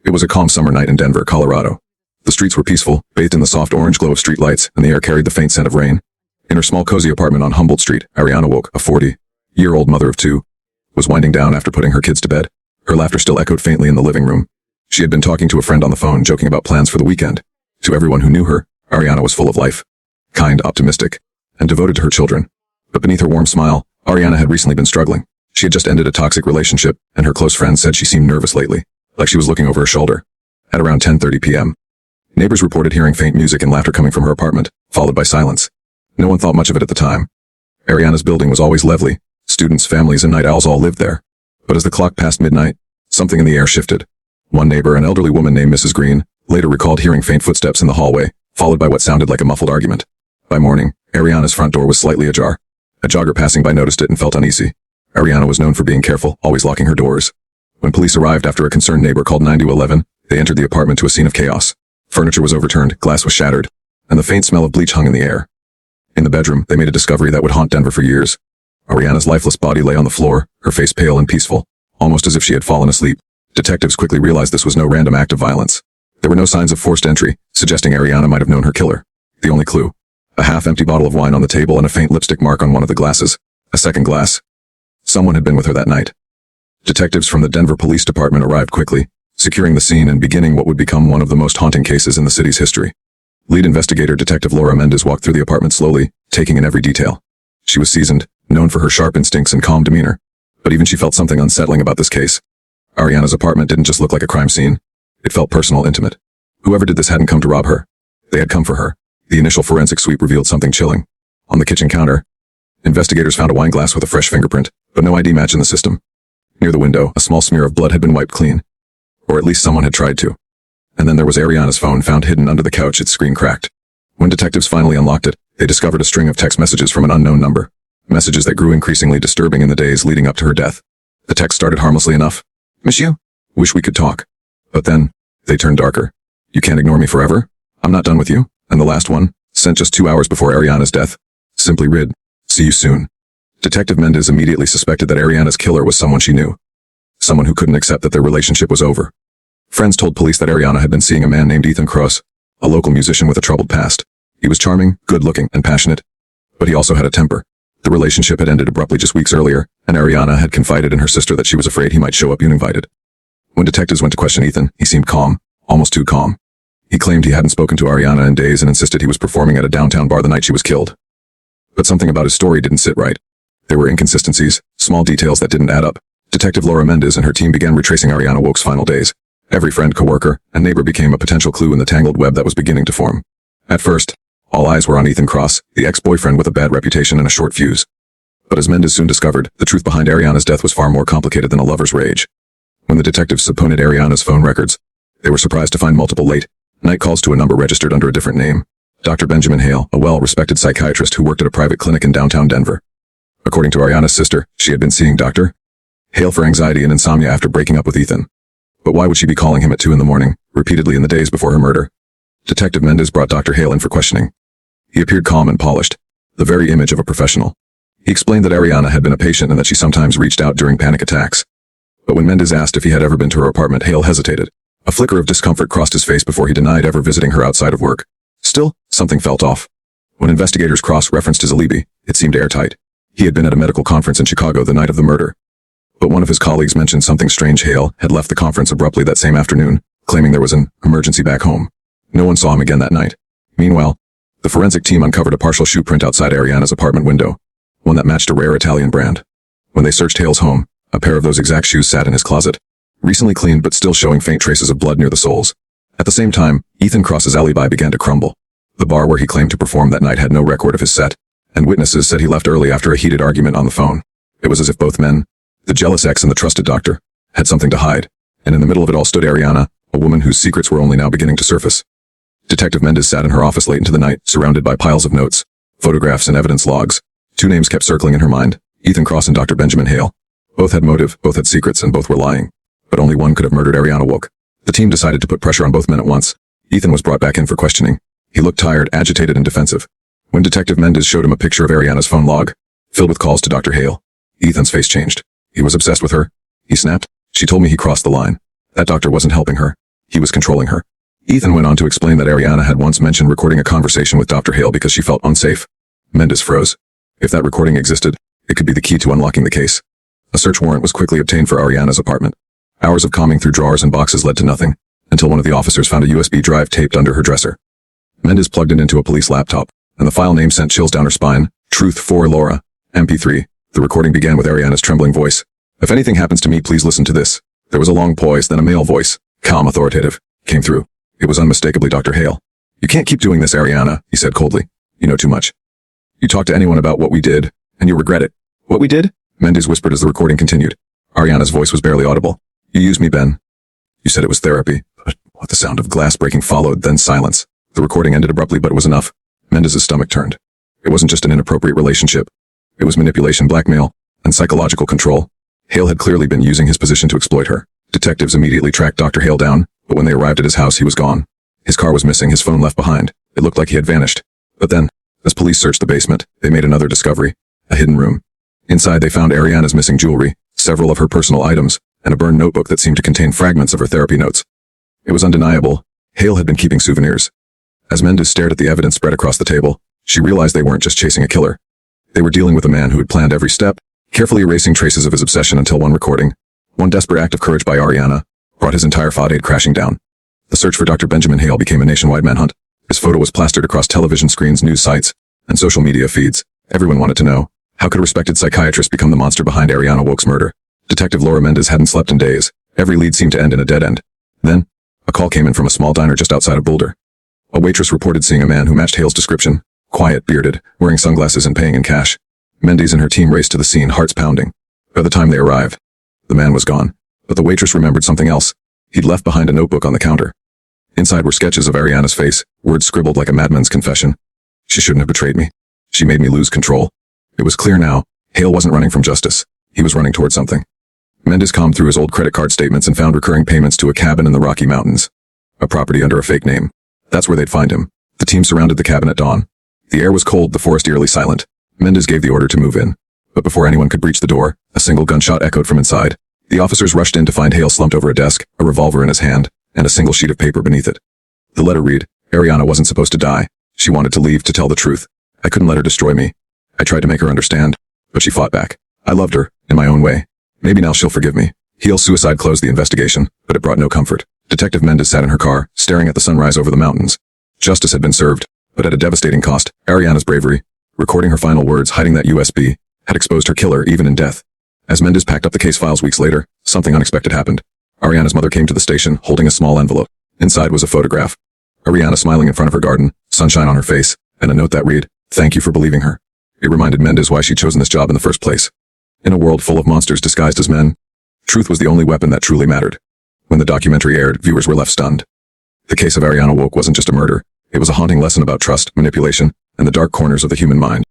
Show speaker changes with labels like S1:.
S1: It was a calm summer night in Denver, Colorado. The streets were peaceful, bathed in the soft orange glow of streetlights, and the air carried the faint scent of rain. In her small cozy apartment on Humboldt Street, Ariana Wolk, a 40-year-old mother of two, was winding down after putting her kids to bed. Her laughter still echoed faintly in the living room. She had been talking to a friend on the phone, joking about plans for the weekend. To everyone who knew her, Ariana was full of life, kind, optimistic, and devoted to her children. But beneath her warm smile, Ariana had recently been struggling. She had just ended a toxic relationship, and her close friends said she seemed nervous lately, like she was looking over her shoulder. At around 10:30 p.m., neighbors reported hearing faint music and laughter coming from her apartment, followed by silence. No one thought much of it at the time. Ariana's building was always lively. Students, families, and night owls all lived there. But as the clock passed midnight, something in the air shifted. One neighbor, an elderly woman named Mrs. Green, later recalled hearing faint footsteps in the hallway, followed by what sounded like a muffled argument. By morning, Ariana's front door was slightly ajar. A jogger passing by noticed it and felt uneasy. Ariana was known for being careful, always locking her doors. When police arrived after a concerned neighbor called 911, they entered the apartment to a scene of chaos. Furniture was overturned, glass was shattered, and the faint smell of bleach hung in the air. In the bedroom, they made a discovery that would haunt Denver for years. Ariana's lifeless body lay on the floor, her face pale and peaceful, almost as if she had fallen asleep. Detectives quickly realized this was no random act of violence. There were no signs of forced entry, suggesting Ariana might have known her killer. The only clue: a half-empty bottle of wine on the table and a faint lipstick mark on one of the glasses. A second glass. Someone had been with her that night. Detectives from the Denver Police Department arrived quickly, securing the scene and beginning what would become one of the most haunting cases in the city's history. Lead investigator Detective Laura Mendes walked through the apartment slowly, taking in every detail. She was seasoned, known for her sharp instincts and calm demeanor. But even she felt something unsettling about this case. Ariana's apartment didn't just look like a crime scene. It felt personal, intimate. Whoever did this hadn't come to rob her. They had come for her. The initial forensic sweep revealed something chilling. On the kitchen counter, investigators found a wine glass with a fresh fingerprint, but no ID match in the system. Near the window, a small smear of blood had been wiped clean. Or at least someone had tried to. And then there was Ariana's phone found hidden under the couch, its screen cracked. When detectives finally unlocked it, they discovered a string of text messages from an unknown number. Messages that grew increasingly disturbing in the days leading up to her death. The text started harmlessly enough. "Miss you? Wish we could talk." But then, they turned darker. "You can't ignore me forever? I'm not done with you." And the last one, sent just 2 hours before Ariana's death, simply read, "See you soon." Detective Mendes immediately suspected that Ariana's killer was someone she knew. Someone who couldn't accept that their relationship was over. Friends told police that Ariana had been seeing a man named Ethan Cross, a local musician with a troubled past. He was charming, good-looking, and passionate. But he also had a temper. The relationship had ended abruptly just weeks earlier, and Ariana had confided in her sister that she was afraid he might show up uninvited. When detectives went to question Ethan, he seemed calm, almost too calm. He claimed he hadn't spoken to Ariana in days and insisted he was performing at a downtown bar the night she was killed. But something about his story didn't sit right. There were inconsistencies, small details that didn't add up. Detective Laura Mendes and her team began retracing Ariana Wolk's final days. Every friend, coworker, and neighbor became a potential clue in the tangled web that was beginning to form. At first, all eyes were on Ethan Cross, the ex-boyfriend with a bad reputation and a short fuse. But as Mendes soon discovered, the truth behind Ariana's death was far more complicated than a lover's rage. When the detectives subpoenaed Ariana's phone records, they were surprised to find multiple late-night calls to a number registered under a different name. Dr. Benjamin Hale, a well-respected psychiatrist who worked at a private clinic in downtown Denver. According to Ariana's sister, she had been seeing Dr. Hale for anxiety and insomnia after breaking up with Ethan. But why would she be calling him at 2 a.m, repeatedly in the days before her murder? Detective Mendes brought Dr. Hale in for questioning. He appeared calm and polished, the very image of a professional. He explained that Ariana had been a patient and that she sometimes reached out during panic attacks. But when Mendes asked if he had ever been to her apartment, Hale hesitated. A flicker of discomfort crossed his face before he denied ever visiting her outside of work. Still, something felt off. When investigators cross-referenced his alibi, it seemed airtight. He had been at a medical conference in Chicago the night of the murder. But one of his colleagues mentioned something strange. Hale had left the conference abruptly that same afternoon, claiming there was an emergency back home. No one saw him again that night. Meanwhile, the forensic team uncovered a partial shoe print outside Ariana's apartment window, one that matched a rare Italian brand. When they searched Hale's home, a pair of those exact shoes sat in his closet, recently cleaned but still showing faint traces of blood near the soles. At the same time, Ethan Cross's alibi began to crumble. The bar where he claimed to perform that night had no record of his set, and witnesses said he left early after a heated argument on the phone. It was as if both men, the jealous ex and the trusted doctor, had something to hide, and in the middle of it all stood Ariana, a woman whose secrets were only now beginning to surface. Detective Mendes sat in her office late into the night, surrounded by piles of notes, photographs, and evidence logs. 2 names kept circling in her mind, Ethan Cross and Dr. Benjamin Hale. Both had motive, both had secrets, and both were lying. But only one could have murdered Ariana Wolk. The team decided to put pressure on both men at once. Ethan was brought back in for questioning. He looked tired, agitated, and defensive. When Detective Mendes showed him a picture of Ariana's phone log, filled with calls to Dr. Hale, Ethan's face changed. He was obsessed with her. He snapped. "She told me he crossed the line. That doctor wasn't helping her. He was controlling her. Ethan went on to explain that Ariana had once mentioned recording a conversation with Dr. Hale because she felt unsafe. Mendes froze. If that recording existed, it could be the key to unlocking the case. A search warrant was quickly obtained for Ariana's apartment. Hours of combing through drawers and boxes led to nothing, until one of the officers found a USB drive taped under her dresser. Mendes plugged it into a police laptop, and the file name sent chills down her spine. Truth for Laura. MP3. The recording began with Ariana's trembling voice. If anything happens to me, please listen to this. There was a long pause, then a male voice, calm, authoritative, came through. It was unmistakably Dr. Hale. You can't keep doing this, Ariana, he said coldly. You know too much. You talk to anyone about what we did, and you'll regret it. What we did? Mendes whispered as the recording continued. Ariana's voice was barely audible. You used me, Ben. You said it was therapy, but what? The sound of glass breaking followed, then silence. The recording ended abruptly, but it was enough. Mendes' stomach turned. It wasn't just an inappropriate relationship. It was manipulation, blackmail, and psychological control. Hale had clearly been using his position to exploit her. Detectives immediately tracked Dr. Hale down, but when they arrived at his house, he was gone. His car was missing, his phone left behind. It looked like he had vanished. But then, as police searched the basement, they made another discovery. A hidden room. Inside, they found Ariana's missing jewelry, several of her personal items, and a burned notebook that seemed to contain fragments of her therapy notes. It was undeniable. Hale had been keeping souvenirs. As Mendes stared at the evidence spread across the table, she realized they weren't just chasing a killer. They were dealing with a man who had planned every step, carefully erasing traces of his obsession until one recording, one desperate act of courage by Ariana, brought his entire faade crashing down. The search for Dr. Benjamin Hale became a nationwide manhunt. His photo was plastered across television screens, news sites, and social media feeds. Everyone wanted to know, how could a respected psychiatrist become the monster behind Ariana Wolk's murder? Detective Laura Mendes hadn't slept in days. Every lead seemed to end in a dead end. Then, a call came in from a small diner just outside of Boulder. A waitress reported seeing a man who matched Hale's description, quiet, bearded, wearing sunglasses and paying in cash. Mendes and her team raced to the scene, hearts pounding. By the time they arrived, the man was gone. But the waitress remembered something else. He'd left behind a notebook on the counter. Inside were sketches of Ariana's face, words scribbled like a madman's confession. She shouldn't have betrayed me. She made me lose control. It was clear now, Hale wasn't running from justice. He was running toward something. Mendes combed through his old credit card statements and found recurring payments to a cabin in the Rocky Mountains. A property under a fake name. That's where they'd find him. The team surrounded the cabin at dawn. The air was cold, the forest eerily silent. Mendes gave the order to move in. But before anyone could breach the door, a single gunshot echoed from inside. The officers rushed in to find Hale slumped over a desk, a revolver in his hand, and a single sheet of paper beneath it. The letter read, Ariana wasn't supposed to die. She wanted to leave to tell the truth. I couldn't let her destroy me. I tried to make her understand, but she fought back. I loved her, in my own way. Maybe now she'll forgive me. Hale's suicide closed the investigation, but it brought no comfort. Detective Mendes sat in her car, staring at the sunrise over the mountains. Justice had been served, but at a devastating cost. Ariana's bravery, recording her final words, hiding that USB, had exposed her killer even in death. As Mendes packed up the case files weeks later, something unexpected happened. Ariana's mother came to the station, holding a small envelope. Inside was a photograph. Ariana smiling in front of her garden, sunshine on her face, and a note that read, "Thank you for believing her." It reminded Mendes why she'd chosen this job in the first place. In a world full of monsters disguised as men, truth was the only weapon that truly mattered. When the documentary aired, viewers were left stunned. The case of Ariana Wolk wasn't just a murder. It was a haunting lesson about trust, manipulation, and the dark corners of the human mind.